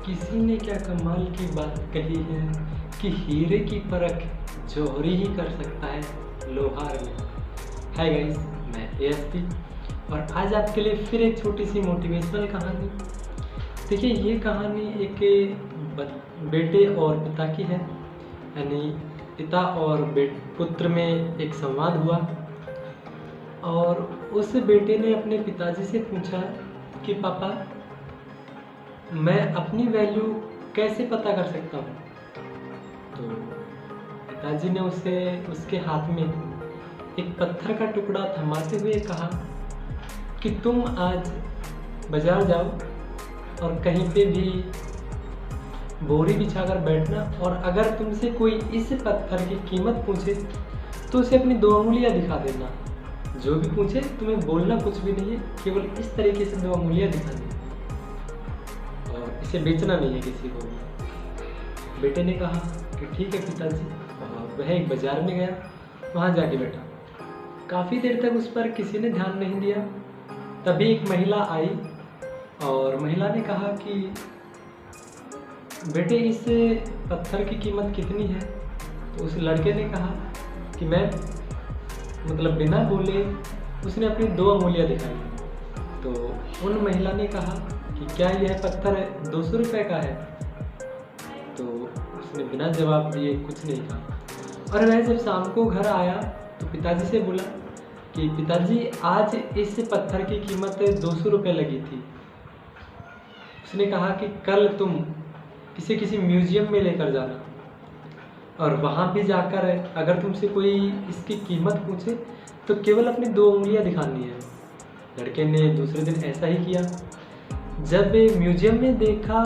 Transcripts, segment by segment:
किसी ने क्या कमाल की बात कही है कि हीरे की परख जौहरी ही कर सकता है लोहार में। हाय गाइस, मैं एएसपी और आज आपके लिए फिर एक छोटी सी मोटिवेशनल कहानी। देखिए, ये कहानी एक बेटे और पिता की है। यानी पिता और पुत्र में एक संवाद हुआ और उस बेटे ने अपने पिताजी से पूछा कि पापा, मैं अपनी वैल्यू कैसे पता कर सकता हूँ। तो पिताजी ने उसे उसके हाथ में एक पत्थर का टुकड़ा थमाते हुए कहा कि तुम आज बाजार जाओ और कहीं पे भी बोरी बिछाकर बैठना, और अगर तुमसे कोई इस पत्थर की कीमत पूछे तो उसे अपनी 2 उंगलियां दिखा देना। जो भी पूछे तुम्हें बोलना कुछ भी नहीं है, केवल इस तरीके से 2 उंगलियां दिखा देना और इसे बेचना नहीं है किसी को भी। बेटे ने कहा कि ठीक है पिताजी, और वह एक बाजार में गया, वहाँ जाके बैठा। काफ़ी देर तक उस पर किसी ने ध्यान नहीं दिया। तभी एक महिला आई और महिला ने कहा कि बेटे, इस पत्थर की कीमत कितनी है। तो उस लड़के ने कहा कि मैं बिना बोले उसने अपनी 2 उंगलियां दिखाई। तो उन महिला ने कहा कि क्या यह पत्थर 200 रुपये का है। तो उसने बिना जवाब दिए कुछ नहीं कहा। और वह जब शाम को घर आया तो पिताजी से बोला कि पिताजी, आज इस पत्थर की कीमत 200 रुपये लगी थी। उसने कहा कि कल तुम इसे किसी म्यूजियम में लेकर जाना और वहाँ भी जाकर अगर तुमसे कोई इसकी कीमत पूछे तो केवल अपनी 2 उंगलियां दिखानी है। लड़के ने दूसरे दिन ऐसा ही किया। जब म्यूजियम में देखा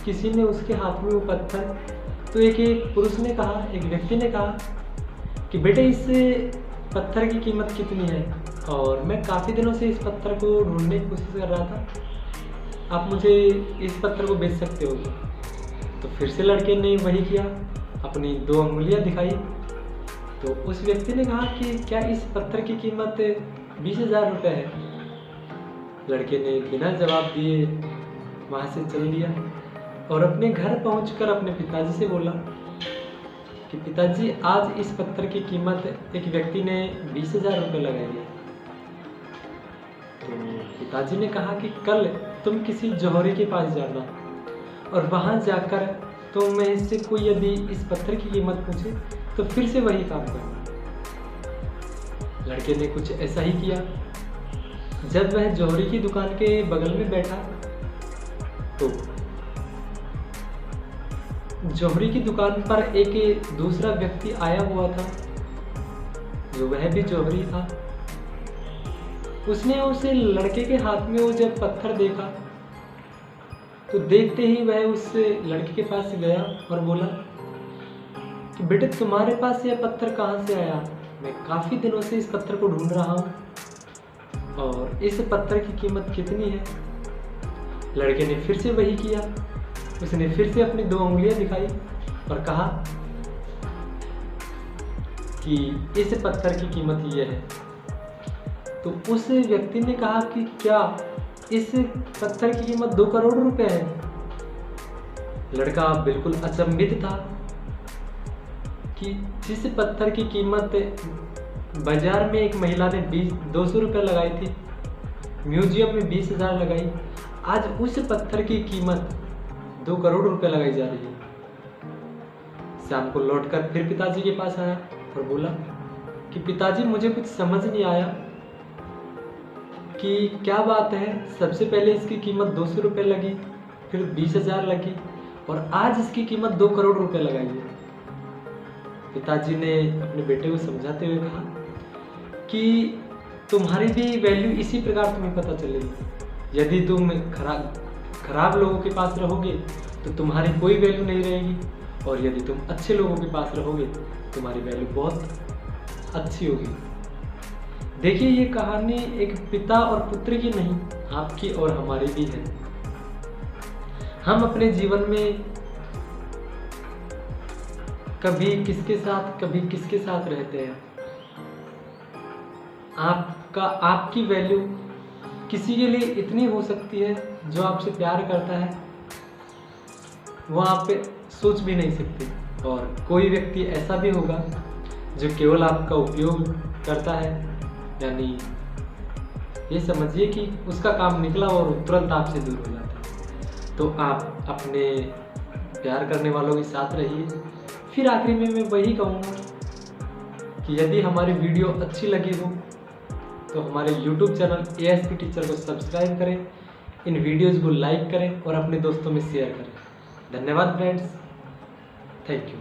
किसी ने उसके हाथ में वो पत्थर, तो एक पुरुष ने कहा, एक व्यक्ति ने कहा कि बेटे, इस पत्थर की कीमत कितनी है, और मैं काफ़ी दिनों से इस पत्थर को ढूंढने की कोशिश कर रहा था, आप मुझे इस पत्थर को बेच सकते हो। तो फिर से लड़के ने वही किया, अपनी 2 उंगलियां दिखाई। तो उस व्यक्ति ने कहा कि क्या इस पत्थर की कीमत 20,000 रुपये है। लड़के ने बिना जवाब दिए वहाँ से चल दिया और अपने घर पहुंचकर अपने पिताजी से बोला कि पिताजी, आज इस पत्थर की कीमत एक व्यक्ति ने 20,000 रुपये लगाई है। तो पिताजी ने कहा कि कल तुम किसी जौहरी के पास जाना और वहाँ जाकर तुम में से कोई यदि इस पत्थर की कीमत पूछे तो फिर से वही काम करना। लड़के ने कुछ ऐसा ही किया। जब वह जौहरी की दुकान के बगल में बैठा तो जौहरी की दुकान पर एक दूसरा व्यक्ति आया हुआ था, जो वह भी जौहरी था। उसने उस लड़के के हाथ में वो जब पत्थर देखा तो देखते ही वह उस लड़के के पास गया और बोला कि बेटे, तुम्हारे पास यह पत्थर कहाँ से आया। मैं काफ़ी दिनों से इस पत्थर को ढूंढ रहा हूँ, और इस पत्थर की कीमत कितनी है। लड़के ने फिर से वही किया। उसने फिर से अपनी 2 उंगलियां दिखाई और कहा कि इस पत्थर की कीमत यह है। तो उस व्यक्ति ने कहा कि क्या इस पत्थर की कीमत 2 करोड़ रुपए है। लड़का बिल्कुल अचंभित था कि जिस पत्थर की कीमत बाजार में एक महिला ने 200 रुपये लगाई थी, म्यूजियम में 20,000 लगाई, आज उस पत्थर की कीमत 2 करोड़ रुपए लगाई जा रही है। शाम को लौटकर फिर पिताजी के पास आया और बोला कि पिताजी, मुझे कुछ समझ नहीं आया कि क्या बात है। सबसे पहले इसकी कीमत 200 रुपये लगी, फिर 20,000 लगी, और आज इसकी कीमत 2 करोड़ रुपए लगाई है। पिताजी ने अपने बेटे को समझाते हुए कहा कि तुम्हारी भी वैल्यू इसी प्रकार तुम्हें पता चलेगी। यदि तुम खराब लोगों के पास रहोगे तो तुम्हारी कोई वैल्यू नहीं रहेगी, और यदि तुम अच्छे लोगों के पास रहोगे तुम्हारी वैल्यू बहुत अच्छी होगी। देखिए, ये कहानी एक पिता और पुत्र की नहीं, आपकी और हमारी भी है। हम अपने जीवन में कभी किसके साथ रहते हैं। आपकी वैल्यू किसी के लिए इतनी हो सकती है जो आपसे प्यार करता है, वहाँ पे सोच भी नहीं सकते। और कोई व्यक्ति ऐसा भी होगा जो केवल आपका उपयोग करता है, यानी ये समझिए कि उसका काम निकला और तुरंत आपसे दूर हो जाता है। तो आप अपने प्यार करने वालों के साथ रहिए। फिर आखिरी में मैं वही कहूँगा कि यदि हमारी वीडियो अच्छी लगी हो तो हमारे YouTube चैनल ASP टीचर को सब्सक्राइब करें, इन वीडियोज़ को लाइक करें और अपने दोस्तों में शेयर करें। धन्यवाद फ्रेंड्स, थैंक यू।